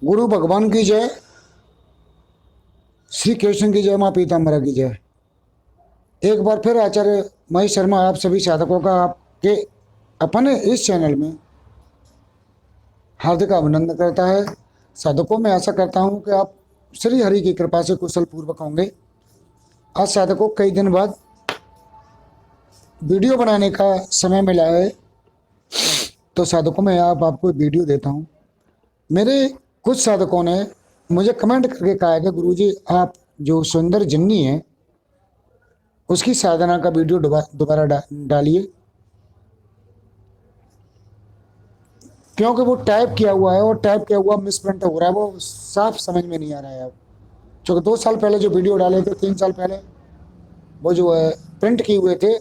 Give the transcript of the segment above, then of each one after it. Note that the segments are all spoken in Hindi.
गुरु भगवान की जय, श्री कृष्ण की जय, माँ पीताम्बरा की जय। एक बार फिर आचार्य महेश शर्मा आप सभी साधकों का आपके अपने इस चैनल में हार्दिक अभिनंदन करता है। साधकों में आशा करता हूं कि आप श्री हरि की कृपा से कुशल पूर्वक होंगे। आज साधकों कई दिन बाद वीडियो बनाने का समय मिला है, तो साधकों में आपको वीडियो देता हूं। मेरे कुछ साधकों ने मुझे कमेंट करके कहा है कि गुरुजी आप जो सुंदर जिन्नी है उसकी साधना का वीडियो दोबारा डालिए, क्योंकि वो टाइप किया हुआ है और टाइप किया हुआ मिसप्रिंट हो रहा है, वो साफ समझ में नहीं आ रहा है। अब चूंकि 2 साल पहले जो वीडियो डाले थे, 3 साल पहले, वो जो है प्रिंट किए हुए थे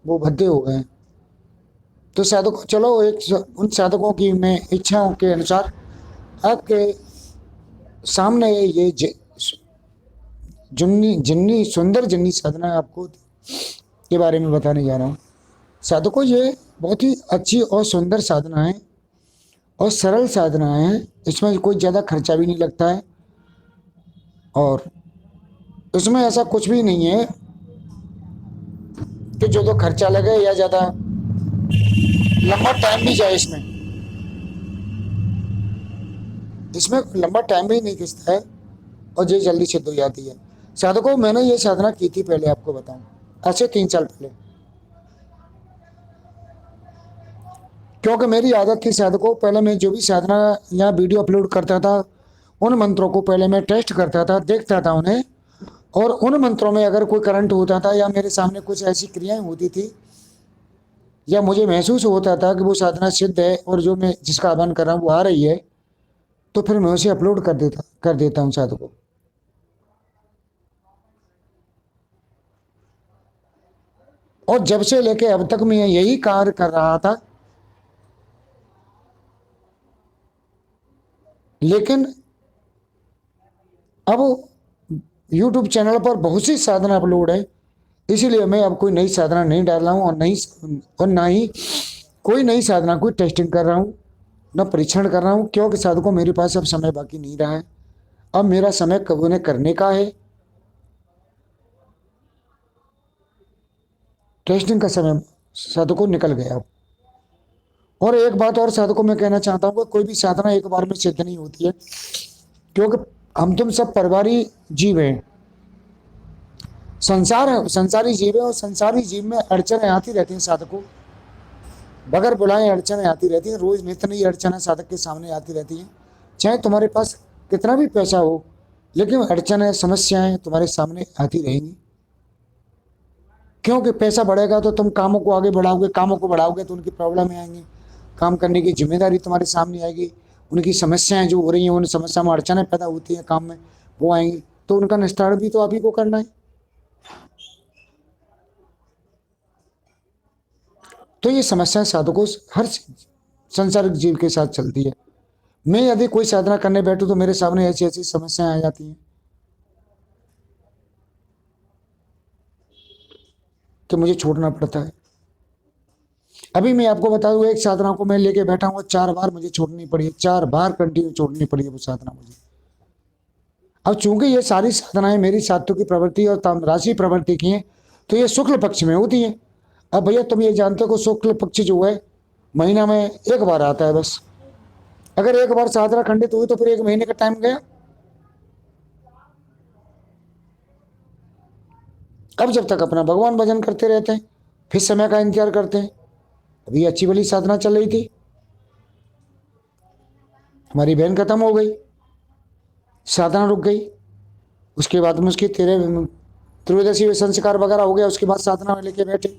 वो भद्दे हो गए। तो साधकों चलो उन साधकों की मैं इच्छाओं के अनुसार आपके सामने ये जुन्नी जिन्नी सुंदर जिन्नी साधना आपको के बारे में बताने जा रहा हूँ। साधकों ये बहुत ही अच्छी और सुंदर साधना है और सरल साधना है। इसमें कोई ज़्यादा खर्चा भी नहीं लगता है और इसमें ऐसा कुछ भी नहीं है कि जो तो खर्चा लगे या ज़्यादा लंबा टाइम भी जाए। इसमें इसमें लंबा टाइम भी नहीं खिंचता है और ये जल्दी सिद्ध हो जाती है। साधकों मैंने ये साधना की थी पहले, आपको बताऊं, ऐसे 3 साल पहले, क्योंकि मेरी आदत थी साधकों, पहले मैं जो भी साधना या वीडियो अपलोड करता था उन मंत्रों को पहले मैं टेस्ट करता था, देखता था उन्हें, और उन मंत्रों में अगर कोई करंट होता था या मेरे सामने कुछ ऐसी क्रियाएं होती थी या मुझे महसूस होता था कि वो साधना सिद्ध है और जो मैं जिसका आह्वान कर रहा हूँ वो आ रही है, तो फिर मैं उसे अपलोड कर देता हूँ साधकों। और जब से लेके अब तक मैं यही कार्य कर रहा था, लेकिन अब YouTube चैनल पर बहुत सी साधना अपलोड है, इसीलिए मैं अब कोई नई साधना नहीं डाल रहा हूँ और ना ही कोई नई साधना कोई टेस्टिंग कर रहा हूँ, न परीक्षण कर रहा हूँ, क्योंकि साधकों मेरे पास अब समय बाकी नहीं रहा है। अब मेरा समय कब उन्हें करने का है, टेस्टिंग का समय साधकों निकल गया अब। और एक बात और साधकों में कहना चाहता हूँ कि कोई भी साधना एक बार में सिद्ध नहीं होती है, क्योंकि हम तुम सब परिवारी जीव हैं, संसारी जीव है, और संसारी जीव में अड़चने आती रहती हैं साधकों, बगैर बुलाए अड़चने आती रहती हैं। रोज नित्य नई अड़चने साधक के सामने आती रहती हैं। चाहे तुम्हारे पास कितना भी पैसा हो, लेकिन अड़चने समस्याएं तुम्हारे सामने आती रहेंगी, क्योंकि पैसा बढ़ेगा तो तुम कामों को आगे बढ़ाओगे, कामों को बढ़ाओगे तो उनकी प्रॉब्लम आएंगी, काम करने की जिम्मेदारी तुम्हारे सामने आएगी, उनकी समस्याएं जो हो रही हैं उन समस्या में अड़चने पैदा होती हैं काम में, वो आएंगी, तो उनका निस्तारण भी तो आप ही को करना है। तो ये समस्या साधकों हर संसारिक जीव के साथ चलती है। मैं यदि कोई साधना करने बैठूं तो मेरे सामने ऐसी ऐसी समस्याएं आ जाती हैं कि मुझे छोड़ना पड़ता है। अभी मैं आपको बता दूं, एक साधना को मैं लेके बैठा हूँ, 4 बार मुझे छोड़नी पड़ी है, 4 बार कंटिन्यू छोड़नी पड़ी है वो साधना मुझे। अब चूंकि ये सारी साधनाएं मेरी सात्विक प्रवृत्ति और तामराशि प्रवृत्ति की हैं, तो ये शुक्ल पक्ष में होती हैं। अब भैया तुम ये जानते हो कि शुक्ल पक्ष जो है महीना में एक बार आता है बस। अगर एक बार साधना खंडित हुई तो फिर 1 महीने का टाइम गया। अब जब तक अपना भगवान भजन करते रहते हैं, फिर समय का इंतजार करते हैं। अभी अच्छी भली साधना चल रही थी, हमारी बहन खत्म हो गई, साधना रुक गई, उसके बाद में उसकी त्रयोदशी संस्कार वगैरह हो गया, उसके बाद साधना में लेके बैठे,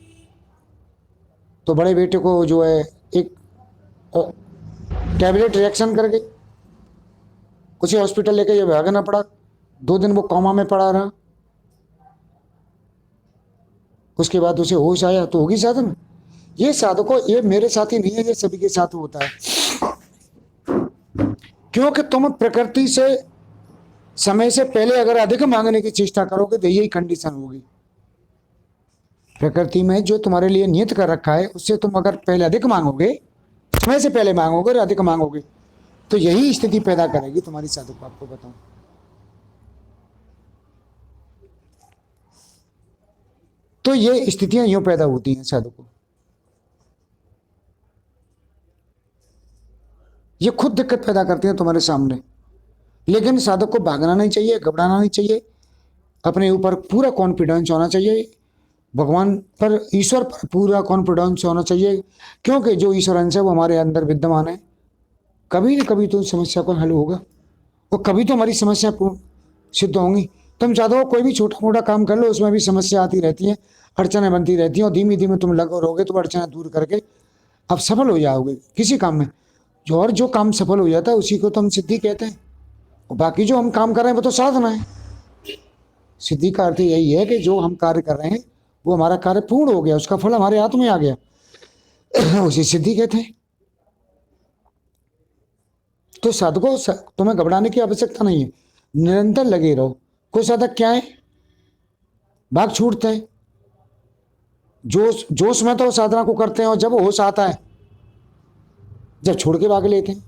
तो बड़े बेटे को जो है एक टैबलेट रिएक्शन कर गई, उसे हॉस्पिटल लेके ये भागना पड़ा, 2 दिन वो कोमा में पड़ा रहा, उसके बाद उसे होश आया तो होगी साधना। ये साधकों ये मेरे साथ ही नहीं है, ये सभी के साथ होता है, क्योंकि तुम प्रकृति से समय से पहले अगर अधिक मांगने की चेष्टा करोगे तो यही कंडीशन होगी। प्रकृति में जो तुम्हारे लिए नियत कर रखा है उससे तुम अगर पहले अधिक मांगोगे, समय से पहले मांगोगे और अधिक मांगोगे, तो यही स्थिति पैदा करेगी तुम्हारी साधक को, आपको बताऊं। तो ये स्थितियां यूं पैदा होती हैं साधक को, ये खुद दिक्कत पैदा करती हैं तुम्हारे सामने। लेकिन साधक को भागना नहीं चाहिए, घबराना नहीं चाहिए, अपने ऊपर पूरा कॉन्फिडेंस होना चाहिए, भगवान पर, ईश्वर पर पूरा कॉन्फिडेंस होना चाहिए, क्योंकि जो ईश्वर अंश है वो हमारे अंदर विद्यमान है। कभी न कभी तो समस्या को हल होगा, और कभी तो हमारी समस्या पूर्ण सिद्ध होंगी। तुम चाहते हो कोई भी छोटा मोटा काम कर लो, उसमें भी समस्या आती रहती है, अड़चने बनती रहती हैं, और धीमे धीमे तुम लगे रहोगे तो अड़चना दूर करके अब सफल हो जाओगे किसी काम में। और जो काम सफल हो जाता है उसी को तो हम सिद्धि कहते हैं, और बाकी जो हम काम कर रहे हैं वो तो साधना है। सिद्धि का अर्थ यही है कि जो हम कार्य कर रहे हैं वो हमारा कार्य पूर्ण हो गया, उसका फल हमारे हाथ में आ गया, उसी सिद्धि कहते हैं। तो साधकों, तुम्हें घबराने की आवश्यकता नहीं है, निरंतर लगे रहो। कोई साधक क्या है, भाग छूटते हैं, जोश जोश में तो साधना को करते हैं, और जब होश आता है जब छोड़ के भाग लेते हैं,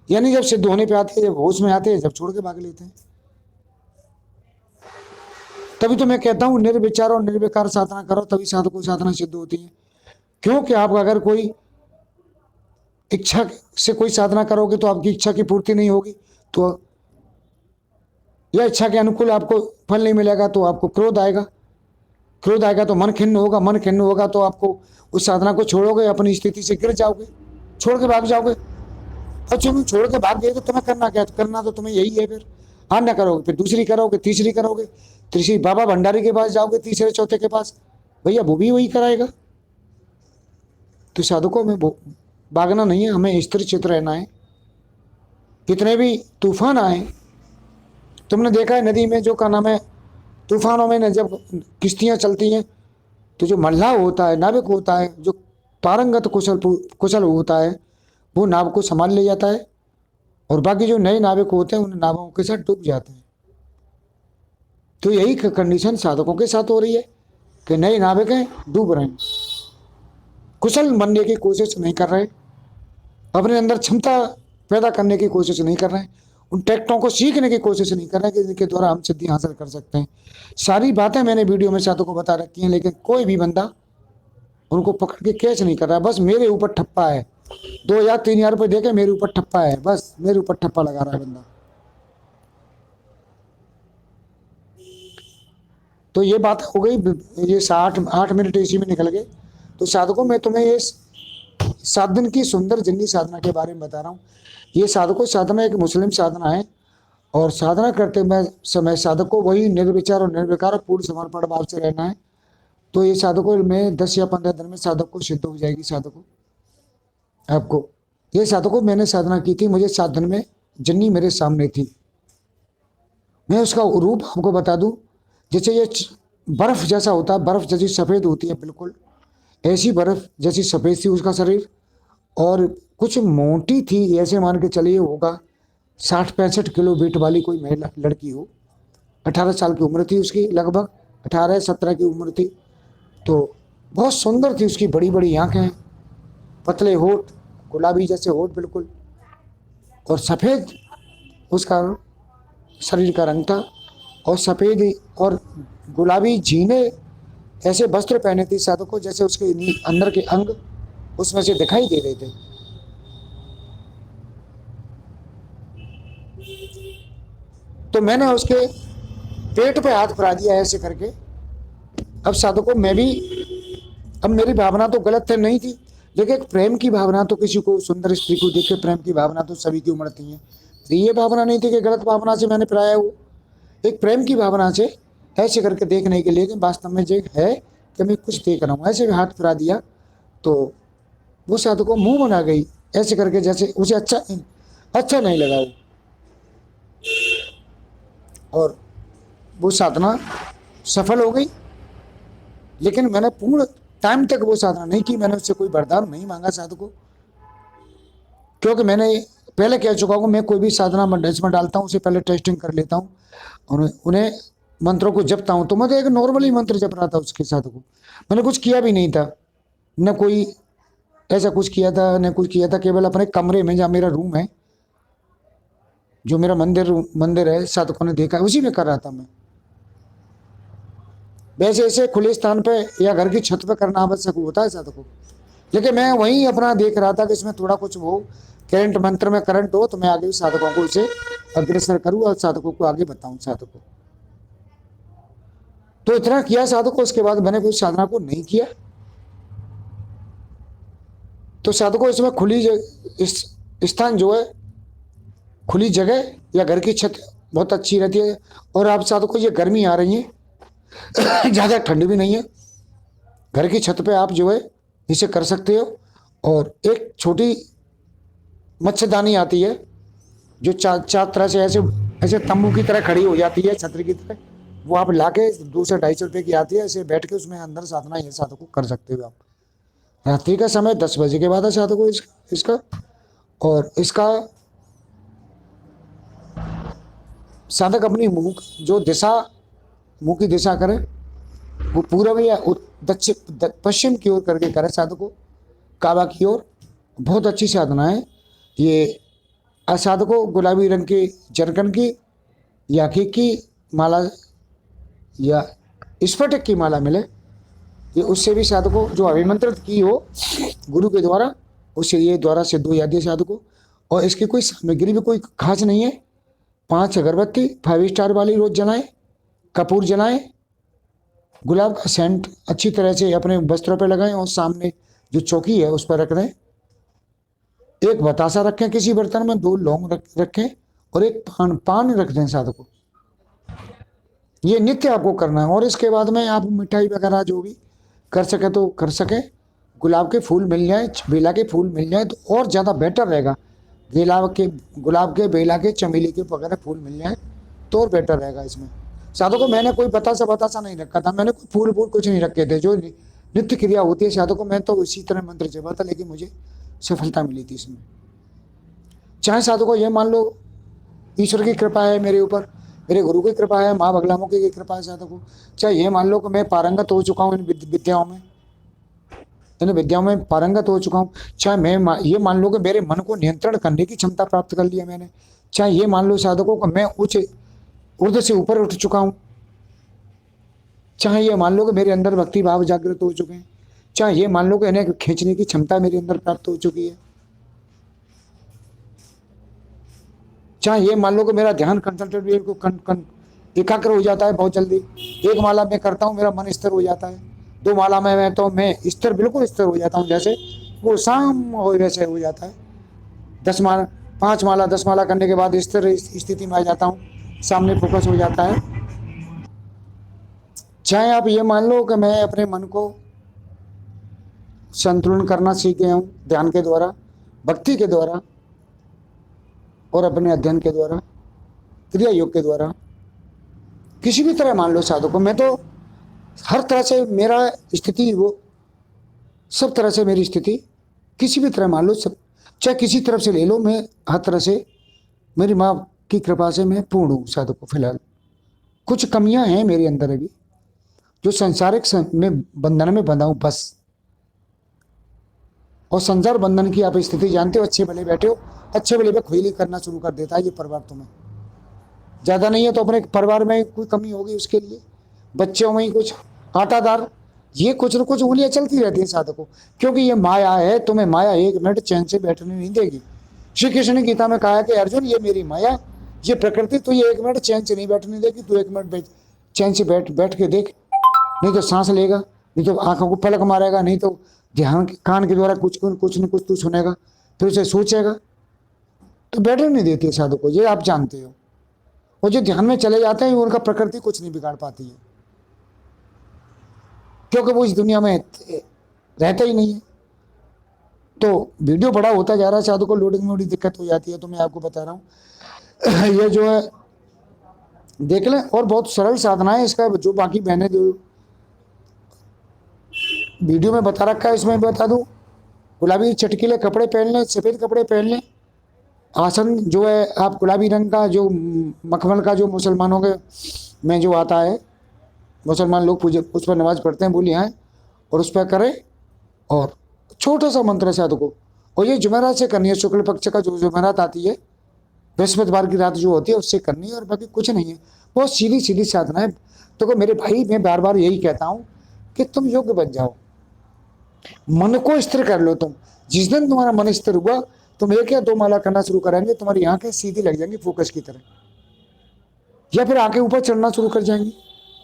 यानी जब सिद्ध होने पे आते हैं, जब होश में आते हैं, जब छोड़ के भाग लेते हैं। तभी तो मैं कहता हूं निर्विचार और निर्विकार साधना करो, तभी साधकों साधना सिद्ध होती है। क्योंकि आप अगर कोई इच्छा से कोई साधना करोगे तो आपकी इच्छा की पूर्ति नहीं होगी, तो या इच्छा के अनुकूल आपको फल नहीं मिलेगा तो आपको क्रोध आएगा, क्रोध आएगा तो मन खिन्न होगा, मन खिन्न होगा तो आपको उस साधना को छोड़ोगे, अपनी स्थिति से गिर जाओगे, छोड़ के भाग जाओगे। और तुम छोड़ के भाग गए तो तुम्हें करना क्या, करना तो तुम्हें यही है। फिर हाँ ना करोगे, फिर दूसरी करोगे, तीसरी करोगे, तीसरी बाबा भंडारी के पास जाओगे, तीसरे चौथे के पास, भैया वो भी वही कराएगा। तो साधकों में भागना नहीं है, हमें स्थिर चित रहना है। कितने भी तूफान आए, तुमने देखा है नदी में जो का नाम है, तूफानों में न जब किश्तियां चलती हैं तो जो मल्लाह होता है, नाविक होता है, जो पारंगत कुशल होता है, वो नाव को संभाल ले जाता है, और बाकी जो नए नाविक होते हैं उन नावों के साथ डूब जाते हैं। तो यही कंडीशन साधकों के साथ हो रही है कि नए नाविक हैं, डूब रहे हैं, कुशल बनने की कोशिश नहीं कर रहे, अपने अंदर क्षमता पैदा करने की कोशिश नहीं कर रहे हैं, उन टेक्टों को सीखने की कोशिश नहीं कर रहे हैं कि जिनके द्वारा हम सिद्धि हासिल कर सकते हैं। सारी बातें मैंने वीडियो में साधकों को बता रखी हैं, लेकिन कोई भी बंदा उनको पकड़ के कैच नहीं कर रहा है। बस मेरे ऊपर ठप्पा है, 2,000-3,000 रुपये देके मेरे ऊपर ठप्पा है, बस मेरे ऊपर ठप्पा लगा रहा है बंदा। तो ये बात हो गई, ये 8 मिनट इसी में निकल गए। तो साधकों, मैं तुम्हें ये 7 दिन की सुंदर जिंदगी साधना के बारे में बता रहा हूँ। ये साधकों साधना एक मुस्लिम साधना है, और साधना करते समय साधक को वही निर्विचार और निर्विकार और पूर्ण समर्पण भाव से रहना है। तो ये साधकों में 10 या 15 दिन में साधक को सिद्ध हो जाएगी। साधकों आपको ये साधकों, मैंने साधना की थी, मुझे 7 दिन में जिन्नी मेरे सामने थी। मैं उसका रूप आपको बता दूं, जैसे ये बर्फ जैसा होता है, बर्फ जैसी सफ़ेद होती है, बिल्कुल ऐसी बर्फ जैसी सफ़ेद थी उसका शरीर, और कुछ मोटी थी, ऐसे मान के चलिए होगा 60-65 किलो वेट वाली कोई महिला लड़की हो। 18 साल की उम्र थी उसकी, लगभग 18-17 की उम्र थी। तो बहुत सुंदर थी, उसकी बड़ी बड़ी आँखें, पतले होठ, गुलाबी जैसे होठ बिल्कुल, और सफ़ेद उसका शरीर का रंग था, और सफ़ेद और गुलाबी झीने ऐसे वस्त्र पहने थे साधु को, जैसे उसके अंदर के अंग उसमें से दिखाई दे रहे थे। तो मैंने उसके पेट पे हाथ फरा दिया ऐसे करके। अब साधकों, मैं भी, अब मेरी भावना तो गलत नहीं थी, लेकिन एक प्रेम की भावना तो, किसी को सुंदर स्त्री को देख के प्रेम की भावना तो सभी की उमड़ती है। तो ये भावना नहीं थी कि गलत भावना से मैंने फिराया, वो एक प्रेम की भावना से ऐसे करके देखने के लिए कि वास्तव में जो है कि मैं कुछ देख रहा हूँ, ऐसे भी हाथ फिरा दिया। तो वो साधकों मुंह बना गई ऐसे करके, जैसे उसे अच्छा नहीं लगा वो, और वो साधना सफल हो गई। लेकिन मैंने पूर्ण टाइम तक वो साधना नहीं की, मैंने उससे कोई वरदान नहीं मांगा साधु को, क्योंकि मैंने पहले कह चुका हूँ, मैं कोई भी साधना मंडल में डालता हूँ उसे पहले टेस्टिंग कर लेता हूँ, और उन्हें मंत्रों को जपता हूँ। तो मैं तो एक नॉर्मली मंत्र जप रहा था उसके साधु को, मैंने कुछ किया भी नहीं था, न कोई ऐसा कुछ किया था, न कुछ किया था, केवल अपने कमरे में जहाँ मेरा रूम है जो मेरा मंदिर मंदिर है साधकों ने देखा है, उसी में कर रहा था मैं। वैसे ऐसे खुले स्थान पे या घर की छत पे करना आवश्यक होता है साधकों, लेकिन मैं वहीं अपना देख रहा था कि इसमें थोड़ा कुछ वो करंट मंत्र में करंट हो तो मैं आगे साधकों को इसे अग्रसर करूँ और साधकों को आगे बताऊं साधकों। तो इतना किया साधकों, उसके बाद मैंने कोई साधना को नहीं किया। तो साधकों इसमें खुली इस स्थान जो है, खुली जगह या घर की छत बहुत अच्छी रहती है। और आप साधकों ये गर्मी आ रही है ज्यादा ठंड भी नहीं है, घर की छत पे आप जो है इसे कर सकते हो। और एक छोटी मच्छरदानी आती है जो चार तरह से ऐसे ऐसे तंबू की तरह खड़ी हो जाती है, छतरी की तरह, वो आप लाके 200-250 रुपए की आती है, ऐसे बैठ के उसमें अंदर साधना ये साधकों कर सकते हो आप। रात्रि का समय 10 बजे के बाद है साधकों इसका। और इसका साधक अपनी मुंह जो दिशा, मुंह की दिशा करे वो पूर्व या दक्षिण पश्चिम की ओर करके करे साधकों, काबा की ओर। बहुत अच्छी साधना है ये। साधकों गुलाबी रंग के जरकन की या की माला या स्फटिक की माला मिले, ये उससे भी साधकों जो अभिमंत्रित की हो गुरु के द्वारा, उससे ये द्वारा सिद्ध हो जाती है साधकों। और इसकी कोई सामग्री भी कोई खास नहीं है। 5 अगरबत्ती 5 स्टार वाली रोज जलाएं, कपूर जलाएं, गुलाब का सेंट अच्छी तरह से अपने वस्त्रों पर लगाएं और सामने जो चौकी है उस पर रख दें। एक बतासा रखें किसी बर्तन में, 2 लौंग रखें और एक पान रख दें साधकों। ये नित्य आपको करना है। और इसके बाद में आप मिठाई वगैरह जो भी कर सके तो कर सके। गुलाब के फूल मिल जाए, बेला के फूल मिल जाए तो और ज़्यादा बेटर रहेगा। गुलाब के, बेला के, चमेली के वगैरह फूल मिल जाए तो और बेटर रहेगा इसमें। साधकों मैंने कोई बतासा नहीं रखा था, मैंने कोई फूल कुछ नहीं रखे थे। जो नित्य क्रिया होती है साधकों, मैं तो इसी तरह मंत्र जपा था, लेकिन मुझे सफलता मिली थी इसमें। चाहे साधकों ये मान लो ईश्वर की कृपा है मेरे ऊपर, मेरे गुरु की कृपा है, माँ बगलामुखी की कृपा है साधकों। चाहे ये मान लो कि मैं पारंगत हो चुका हूँ इन विद्याओं में पारंगत हो चुका हूँ। चाहे मैं ये मान लो कि मेरे मन को नियंत्रण करने की क्षमता प्राप्त कर लिया मैंने। चाहे ये मान लो साधकों को मैं उच्च ऊर्ध्व से ऊपर उठ चुका हूँ। चाहे ये मान लो कि मेरे अंदर भक्ति भाव जागृत हो चुके हैं। चाहे ये मान लो कि इन्हें खींचने की क्षमता मेरे अंदर प्राप्त हो चुकी है। चाहे ये मान लो कि मेरा ध्यान कंसंट्रेट एकाग्र हो जाता है बहुत जल्दी। 1 माला में करता हूँ मेरा मन स्थिर हो जाता है। 2 माला में मैं स्थिर, बिल्कुल स्थिर हो जाता हूँ, जैसे वो शाम हो वैसे हो जाता है। 10 माला 5 माला 10 माला करने के बाद स्थिर स्थिति में आ जाता हूँ, सामने फोकस हो जाता है। चाहे आप ये मान लो कि मैं अपने मन को संतुलन करना सीख गया हूँ ध्यान के द्वारा, भक्ति के द्वारा और अपने अध्ययन के द्वारा, क्रिया योग के द्वारा। किसी भी तरह मान लो साधकों, मैं तो हर तरह से मेरा स्थिति वो सब तरह से मेरी स्थिति किसी भी तरह मान लो, सब चाहे किसी तरफ से ले लो, मैं हर तरह से मेरी माँ की कृपा से मैं पूर्ण हूँ साधकों। फिलहाल कुछ कमियां हैं मेरे अंदर अभी, जो संसारिक में बंधन में बंधा हूँ बस। और संसार बंधन की आप स्थिति जानते हो, अच्छे भले बैठे हो, अच्छे भले पे खुजली करना शुरू कर देता है ये परिवार तुम्हें। ज़्यादा नहीं है तो अपने परिवार में कोई कमी होगी उसके लिए, बच्चों में ही कुछ आटादार, ये कुछ न कुछ उंगलियां चलती रहती है साधकों। क्योंकि ये माया है, तुम्हें माया 1 मिनट चैन से बैठने नहीं देगी। श्री कृष्ण ने गीता में कहा है कि अर्जुन ये मेरी माया, ये प्रकृति तो ये 1 मिनट चैन से नहीं बैठने देगी। तू 1 मिनट चैन से बैठ के देख, नहीं तो सांस लेगा, नहीं तो आंखों को पलक मारेगा, नहीं तो ध्यान कान के द्वारा कुछ न कुछ तू सुनेगा, फिर उसे सोचेगा। तो बैठने नहीं देती है साधकों, ये आप जानते हो। और जो ध्यान में चले जाते हैं उनका प्रकृति कुछ नहीं बिगाड़ पाती है, क्योंकि वो इस दुनिया में रहता ही नहीं है। तो वीडियो बड़ा होता जा रहा है साधकों, लोडिंग में बड़ी दिक्कत हो जाती है, तो मैं आपको बता रहा हूँ ये जो है देख लें। और बहुत सरल साधना है इसका, जो बाकी बहनें जो वीडियो में बता रखा है इसमें बता दूं। गुलाबी चटकीले कपड़े पहन लें, सफ़ेद कपड़े पहन लें। आसन जो है आप गुलाबी रंग का, जो मखमल का, जो मुसलमानों के में जो आता है, मुसलमान लोग पूजा उस पर नमाज पढ़ते हैं, बोलिए हैं, और उस पर करें। और छोटा सा मंत्र है साधकों, और ये जुमेरात से करनी है, शुक्ल पक्ष का जो जुमेरात आती है बृहस्पतिवार की रात जो होती है उससे करनी है, और बाकी कुछ नहीं है। बहुत सीधी सीधी साधना है। तो मेरे भाई, मैं बार बार यही कहता हूं कि तुम योग्य बन जाओ, मन को स्थिर कर लो। तुम जिस दिन तुम्हारा मन स्थिर हुआ, तुम एक या दो माला करना शुरू करेंगे, तुम्हारी आंखें सीधी लग जाएंगी फोकस की तरह, या फिर आंखें ऊपर चढ़ना शुरू कर जाएंगी।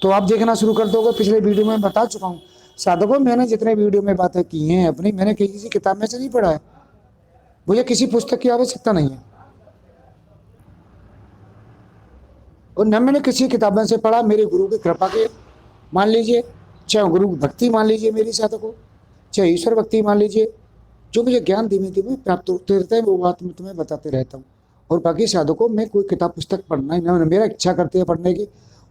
तो आप देखना शुरू कर दोगे। पिछले वीडियो में बता चुका हूं साधकों, मैंने जितने वीडियो में बातें की हैं अपनी, मैंने किसी किताब में से नहीं पढ़ा है। मुझे किसी पुस्तक की आवश्यकता नहीं है, और न मैंने किसी किताब में से पढ़ा। मेरे गुरु की कृपा के मान लीजिए, चाहे गुरु भक्ति मान लीजिए मेरी साधकों, चाहे ईश्वर भक्ति मान लीजिए, जो मुझे ज्ञान धीमे धीमे प्राप्त होते रहता है वो बात मैं तुम्हें बताते रहता हूँ। और बाकी साधकों में कोई किताब पुस्तक पढ़ना ही ना, मेरा इच्छा करती है पढ़ने की,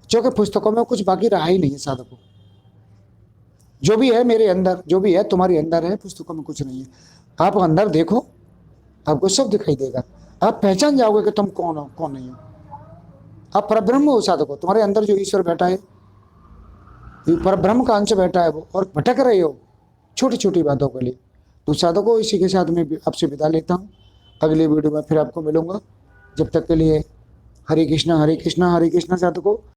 क्योंकि पुस्तकों में कुछ बाकी रहा ही नहीं है साधकों। जो भी है मेरे अंदर, जो भी है तुम्हारे अंदर है, पुस्तकों में कुछ नहीं है। आप अंदर देखो, आपको सब दिखाई देगा। आप पहचान जाओगे कि तुम कौन हो कौन नहीं हो। आप परब्रह्म हो साधकों, तुम्हारे अंदर जो ईश्वर बैठा है, परब्रह्म का अंश बैठा है वो, और भटक रहे हो छोटी छोटी बातों के लिए। तो साधकों, इसी के साथ मैं आपसे विदा लेता हूँ। अगली वीडियो में फिर आपको मिलूंगा। जब तक के लिए हरे कृष्णा हरे कृष्णा हरे कृष्णा साधकों।